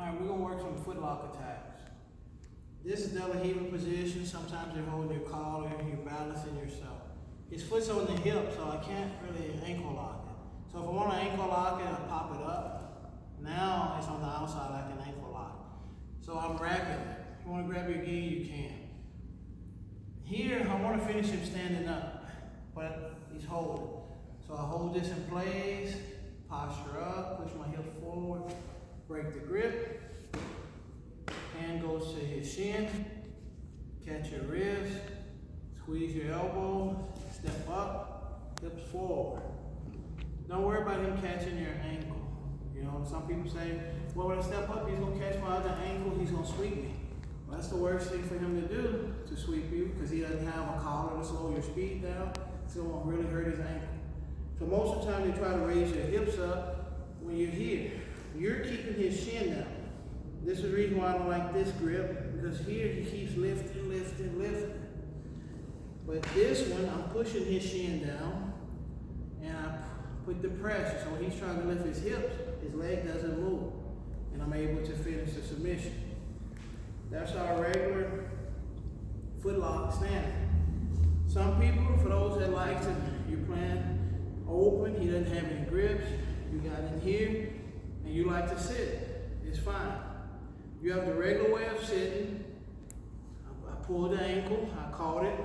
Alright, we're gonna work some footlock attacks. This is De La Riva position. Sometimes you're holding your collar, you're balancing yourself. His foot's on the hip, so I can't really ankle lock it. So if I want to ankle lock it, I pop it up. Now it's on the outside, I can ankle lock. So I'm wrapping it. If you want to grab your gi, you can. Here, I want to finish him standing up, but he's holding. So I hold this in place, posture up, push my hip forward, break the grip. Hand goes to his shin, catch your wrist, squeeze your elbow, step up, hips forward. Don't worry about him catching your ankle. You know, some people say, well, when I step up, he's gonna catch my other ankle, he's gonna sweep me. Well, that's the worst thing for him to do, to sweep you, because he doesn't have a collar to slow your speed down. It's gonna really hurt his ankle. So most of the time, they try to raise your hips up when you're here. You're keeping his shin down. This is the reason why I don't like this grip, because here he keeps lifting, lifting, lifting. But this one, I'm pushing his shin down, and I put the pressure. So when he's trying to lift his hips, his leg doesn't move, and I'm able to finish the submission. That's our regular footlock standing. Some people, for those that like to, you're playing open, he doesn't have any grips, you got in here, and you like to sit, it's fine. You have the regular way of sitting. I pulled the ankle, I caught it,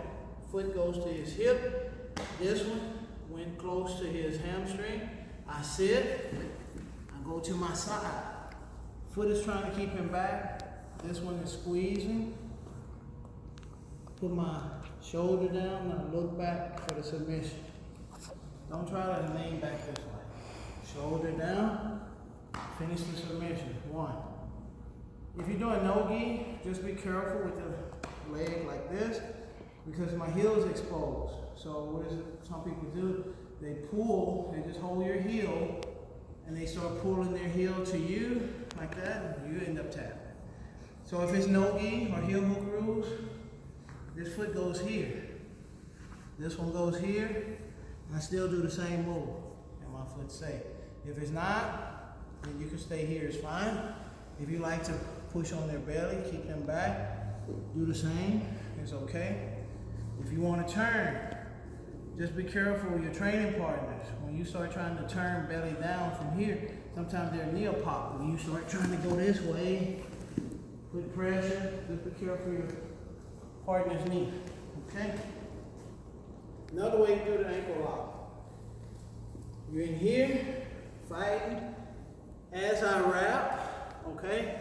foot goes to his hip. This one went close to his hamstring. I sit, I go to my side. Foot is trying to keep him back. This one is squeezing. Put my shoulder down and I look back for the submission. Don't try to lean back this way. Shoulder down, finish the submission. 1. If you're doing no-gi, just be careful with the leg like this, because my heel is exposed. So what is it some people do? They pull, they just hold your heel, and they start pulling their heel to you, like that, and you end up tapping. So if it's no-gi or heel hook rules, this foot goes here. This one goes here, and I still do the same move, and my foot's safe. If it's not, then you can stay here, it's fine. If you like to push on their belly, keep them back, do the same, it's okay. If you want to turn, just be careful with your training partners. When you start trying to turn belly down from here, sometimes their knee will pop. When you start trying to go this way, put pressure, just be careful with your partner's knee, okay? Another way to do the ankle lock. You're in here, fighting. As I wrap, okay,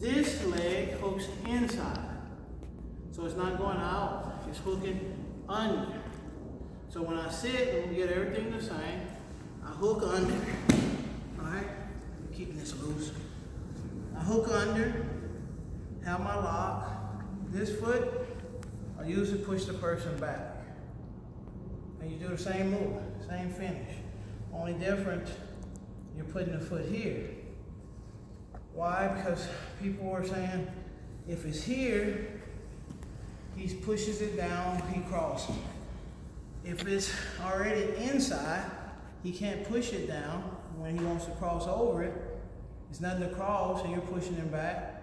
this leg hooks inside. So it's not going out, it's hooking under. So when I sit, and we get everything the same, I hook under, all right? I'm keeping this loose. I hook under, have my lock. This foot, I usually push the person back. And you do the same move, same finish. Only difference, you're putting the foot here. Why? Because people were saying, if it's here, he pushes it down, he crosses. If it's already inside, he can't push it down. When he wants to cross over it, it's nothing to cross, and you're pushing him back,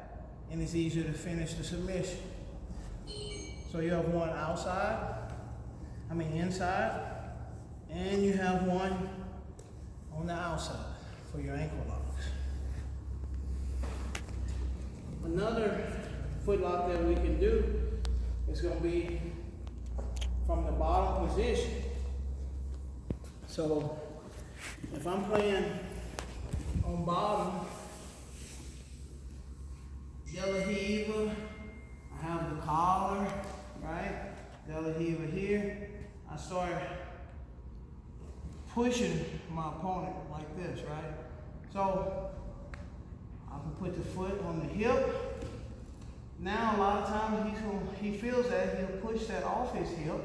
and it's easier to finish the submission. So you have one inside, and you have one on the outside for your ankle locks. Another foot lock that we can do is going to be from the bottom position. So if I'm playing on bottom, De La Riva, I have the collar, right? De La Riva here. I start pushing my opponent like this, right? So I can put the foot on the hip. Now a lot of times he feels that, he'll push that off his hip.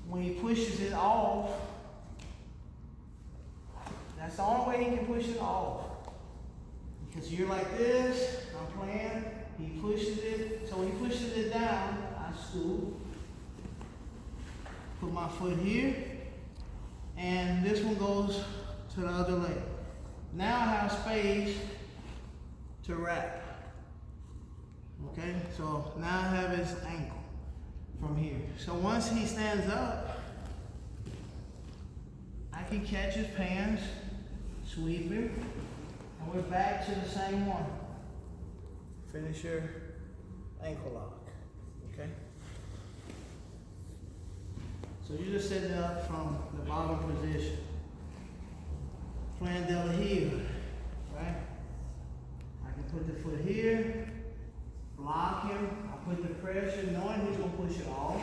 When he pushes it off, that's the only way he can push it off. Because you're like this, I'm playing, he pushes it. So when he pushes it down, I scoop, put my foot here, and this one goes to the other leg. Now I have space to wrap. Okay, so now I have his ankle from here. So once he stands up, I can catch his pants, sweep him, and we're back to the same one. Finish your ankle lock, okay? So you're just setting it up from the bottom position. Playing De La Riva, right? I can put the foot here, block him, I put the pressure, knowing he's gonna push it off.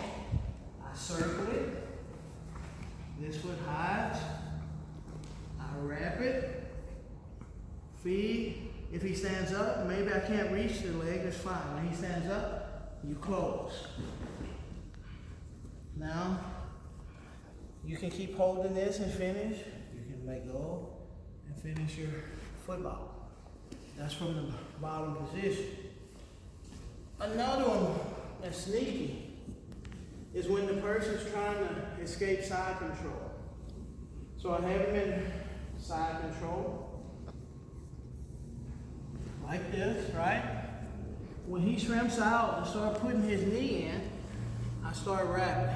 I circle it, this foot hides, I wrap it, feed. If he stands up, maybe I can't reach the leg, that's fine. When he stands up, you close. Now, you can keep holding this and finish. You can let go and finish your football. That's from the bottom position. Another one that's sneaky is when the person's trying to escape side control. So I have him in side control, like this, right? When he shrimps out and start putting his knee in, I start wrapping,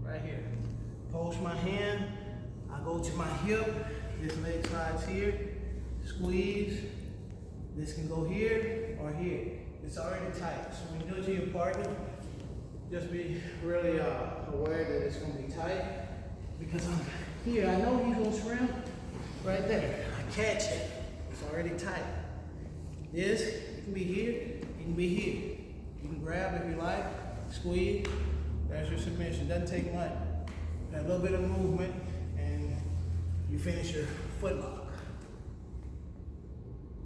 right here. Post my hand, I go to my hip, this leg slides here, squeeze, this can go here or here. It's already tight, so when you do it to your partner, just be really aware that it's gonna be tight, because I'm here, I know he's gonna shrimp, right there. I catch it, it's already tight. This, it can be here, it can be here. You can grab if you like, squeeze, there's your submission. Doesn't take much. A little bit of movement, and you finish your foot lock.